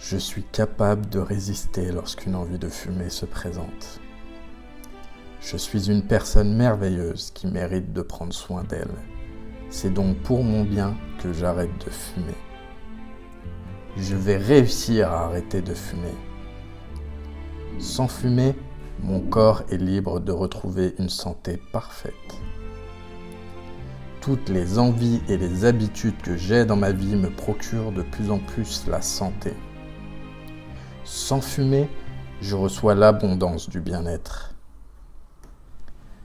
Je suis capable de résister lorsqu'une envie de fumer se présente. Je suis une personne merveilleuse qui mérite de prendre soin d'elle. C'est donc pour mon bien que j'arrête de fumer. Je vais réussir à arrêter de fumer. Sans fumer, mon corps est libre de retrouver une santé parfaite. Toutes les envies et les habitudes que j'ai dans ma vie me procurent de plus en plus la santé. Sans fumer, je reçois l'abondance du bien-être.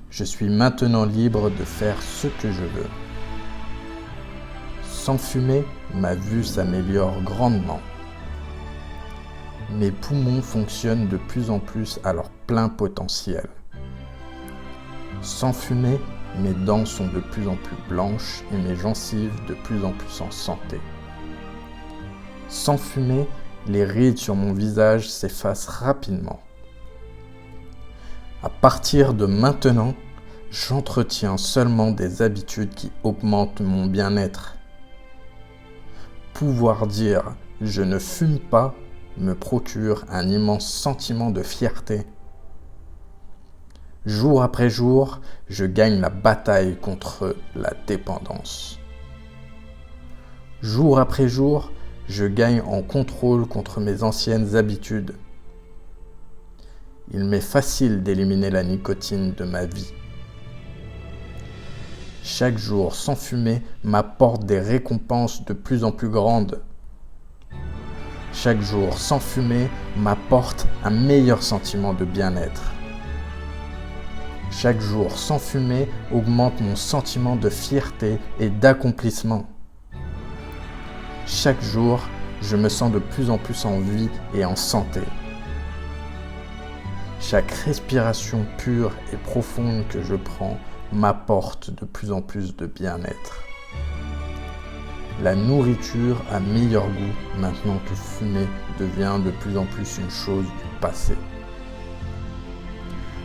Je suis maintenant libre de faire ce que je veux. Sans fumer, ma vue s'améliore grandement. Mes poumons fonctionnent de plus en plus à leur plein potentiel. Sans fumer, mes dents sont de plus en plus blanches et mes gencives de plus en plus en santé. Sans fumer, les rides sur mon visage s'effacent rapidement. À partir de maintenant, j'entretiens seulement des habitudes qui augmentent mon bien-être. Pouvoir dire « je ne fume pas » me procure un immense sentiment de fierté. Jour après jour, je gagne la bataille contre la dépendance. Jour après jour, je gagne en contrôle contre mes anciennes habitudes. Il m'est facile d'éliminer la nicotine de ma vie. Chaque jour sans fumer m'apporte des récompenses de plus en plus grandes. Chaque jour sans fumer m'apporte un meilleur sentiment de bien-être. Chaque jour sans fumer augmente mon sentiment de fierté et d'accomplissement. Chaque jour, je me sens de plus en plus en vie et en santé. Chaque respiration pure et profonde que je prends m'apporte de plus en plus de bien-être. La nourriture a meilleur goût maintenant que fumer devient de plus en plus une chose du passé.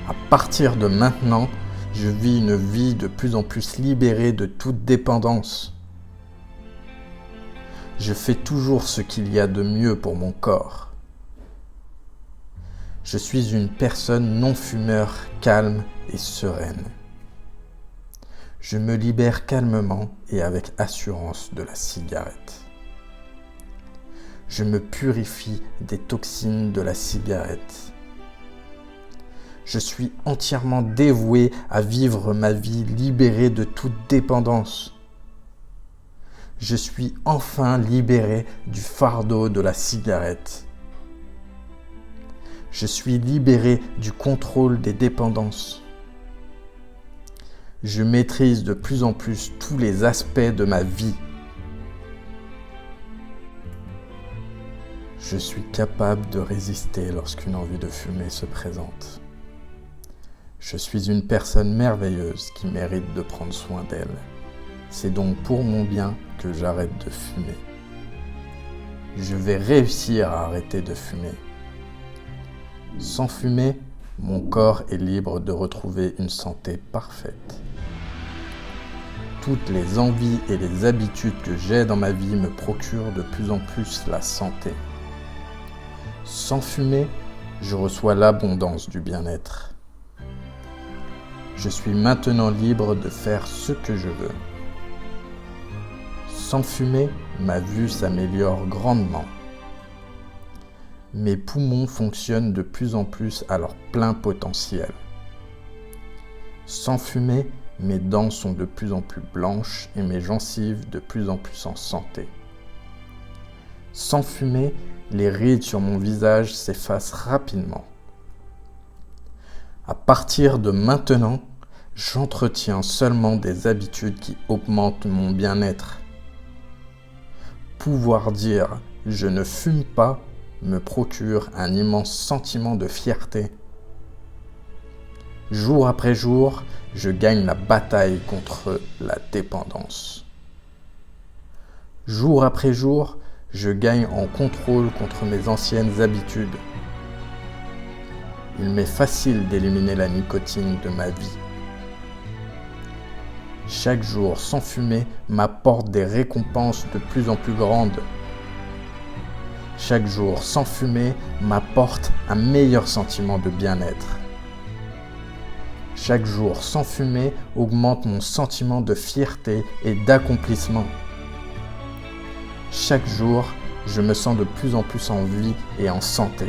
À partir de maintenant, je vis une vie de plus en plus libérée de toute dépendance. Je fais toujours ce qu'il y a de mieux pour mon corps. Je suis une personne non-fumeur calme et sereine. Je me libère calmement et avec assurance de la cigarette. Je me purifie des toxines de la cigarette. Je suis entièrement dévoué à vivre ma vie libérée de toute dépendance. Je suis enfin libéré du fardeau de la cigarette. Je suis libéré du contrôle des dépendances. Je maîtrise de plus en plus tous les aspects de ma vie. Je suis capable de résister lorsqu'une envie de fumer se présente. Je suis une personne merveilleuse qui mérite de prendre soin d'elle. C'est donc pour mon bien que j'arrête de fumer. Je vais réussir à arrêter de fumer. Sans fumer, mon corps est libre de retrouver une santé parfaite. Toutes les envies et les habitudes que j'ai dans ma vie me procurent de plus en plus la santé. Sans fumer, je reçois l'abondance du bien-être. Je suis maintenant libre de faire ce que je veux. Sans fumer, ma vue s'améliore grandement. Mes poumons fonctionnent de plus en plus à leur plein potentiel. Sans fumer, mes dents sont de plus en plus blanches et mes gencives de plus en plus en santé. Sans fumer, les rides sur mon visage s'effacent rapidement. À partir de maintenant, j'entretiens seulement des habitudes qui augmentent mon bien-être. Pouvoir dire « je ne fume pas » me procure un immense sentiment de fierté. Jour après jour, je gagne la bataille contre la dépendance. Jour après jour, je gagne en contrôle contre mes anciennes habitudes. Il m'est facile d'éliminer la nicotine de ma vie. Chaque jour sans fumer m'apporte des récompenses de plus en plus grandes. Chaque jour sans fumer m'apporte un meilleur sentiment de bien-être. Chaque jour sans fumer augmente mon sentiment de fierté et d'accomplissement. Chaque jour, je me sens de plus en plus en vie et en santé.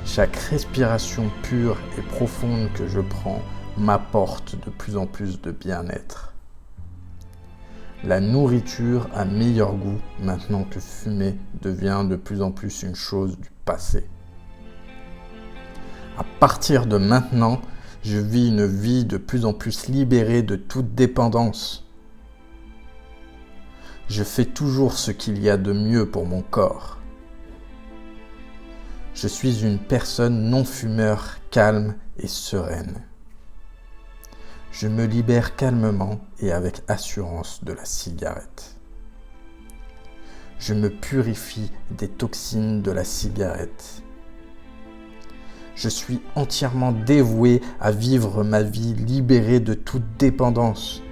Chaque respiration pure et profonde que je prends m'apporte de plus en plus de bien-être. La nourriture a meilleur goût maintenant que fumer devient de plus en plus une chose du passé. À partir de maintenant, je vis une vie de plus en plus libérée de toute dépendance. Je fais toujours ce qu'il y a de mieux pour mon corps. Je suis une personne non-fumeur calme et sereine. Je me libère calmement et avec assurance de la cigarette. Je me purifie des toxines de la cigarette. Je suis entièrement dévoué à vivre ma vie libérée de toute dépendance.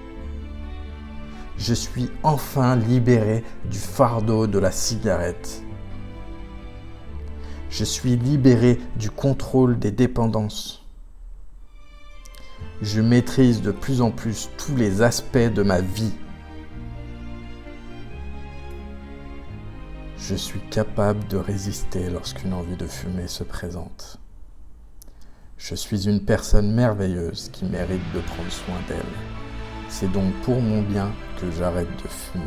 Je suis enfin libéré du fardeau de la cigarette. Je suis libéré du contrôle des dépendances. Je maîtrise de plus en plus tous les aspects de ma vie. Je suis capable de résister lorsqu'une envie de fumer se présente. Je suis une personne merveilleuse qui mérite de prendre soin d'elle. C'est donc pour mon bien que j'arrête de fumer.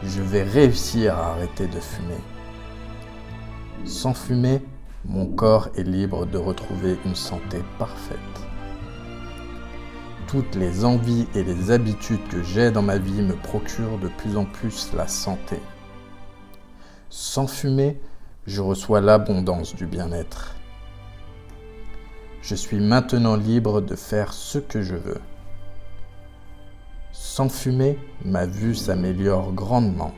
Je vais réussir à arrêter de fumer. Sans fumer, mon corps est libre de retrouver une santé parfaite. Toutes les envies et les habitudes que j'ai dans ma vie me procurent de plus en plus la santé. Sans fumer, je reçois l'abondance du bien-être. Je suis maintenant libre de faire ce que je veux. Sans fumer, ma vue s'améliore grandement.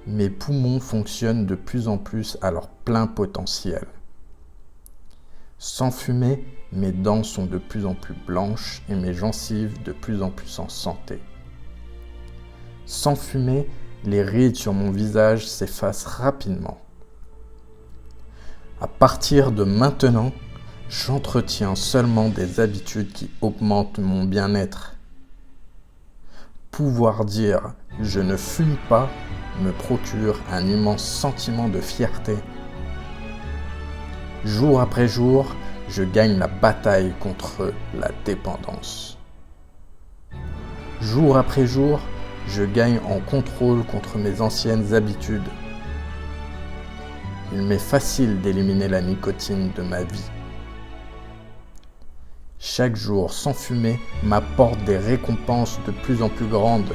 Mes poumons fonctionnent de plus en plus à leur plein potentiel. Sans fumer, mes dents sont de plus en plus blanches et mes gencives de plus en plus en santé. Sans fumer, les rides sur mon visage s'effacent rapidement. À partir de maintenant, j'entretiens seulement des habitudes qui augmentent mon bien-être. Pouvoir dire « je ne fume pas » me procure un immense sentiment de fierté. Jour après jour, je gagne la bataille contre la dépendance. Jour après jour, je gagne en contrôle contre mes anciennes habitudes. Il m'est facile d'éliminer la nicotine de ma vie. Chaque jour sans fumer m'apporte des récompenses de plus en plus grandes.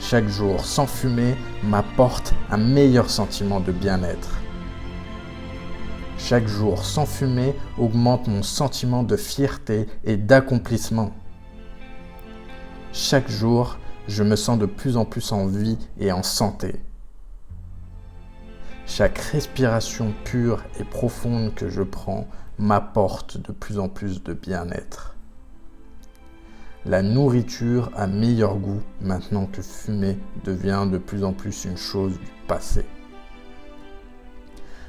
Chaque jour sans fumer m'apporte un meilleur sentiment de bien-être. Chaque jour sans fumer augmente mon sentiment de fierté et d'accomplissement. Chaque jour, je me sens de plus en plus en vie et en santé. Chaque respiration pure et profonde que je prends m'apporte de plus en plus de bien-être. La nourriture a meilleur goût maintenant que fumer devient de plus en plus une chose du passé.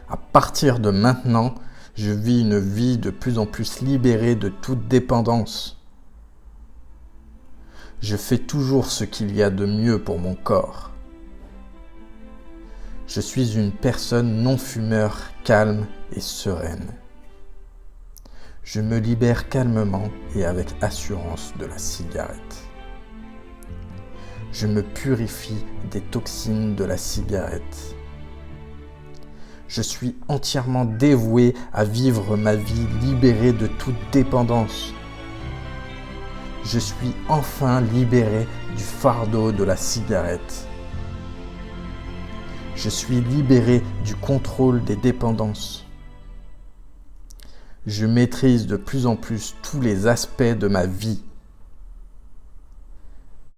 À partir de maintenant, je vis une vie de plus en plus libérée de toute dépendance. Je fais toujours ce qu'il y a de mieux pour mon corps. Je suis une personne non-fumeur calme et sereine. Je me libère calmement et avec assurance de la cigarette. Je me purifie des toxines de la cigarette. Je suis entièrement dévoué à vivre ma vie libérée de toute dépendance. Je suis enfin libéré du fardeau de la cigarette. Je suis libéré du contrôle des dépendances. Je maîtrise de plus en plus tous les aspects de ma vie.